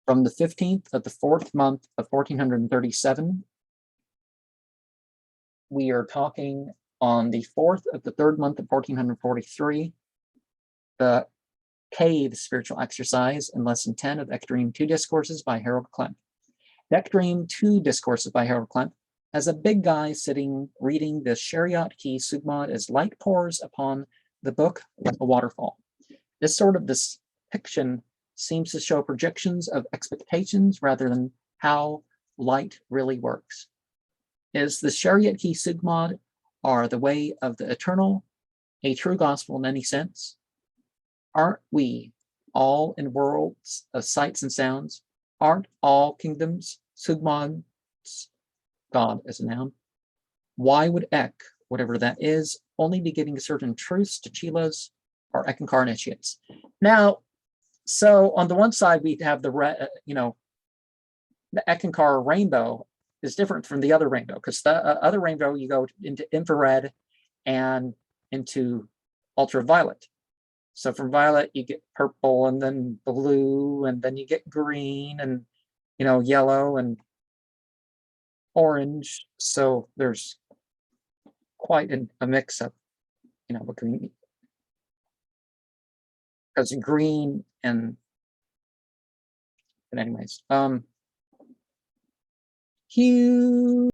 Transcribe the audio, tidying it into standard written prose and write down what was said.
from the 15th of the 4th month of 1437. We are talking on the 4th of the 3rd month of 1443. The K, the spiritual exercise, in lesson 10 of Eckankar 2 Discourses by Harold Klemp. The Eckankar 2 Discourses by Harold Klemp has a big guy sitting reading the Shariat Ki Sugmad as light pours upon the book like a waterfall. This sort of depiction seems to show projections of expectations rather than how light really works. Is the Shariat Ki Sugmad are the way of the eternal, a true gospel in any sense? Aren't we all in worlds of sights and sounds? Aren't all kingdoms Sugmads? God as a noun. Why would Ek, whatever that is, only be giving certain truths to Chilas or Eckankar initiates? Now, so on the one side, we have the Eckankar rainbow is different from the other rainbow, because the other rainbow, you go into infrared and into ultraviolet. So from violet, you get purple and then blue, and then you get green and, yellow and orange. So there's quite a mix of, because green and, but anyways, huge.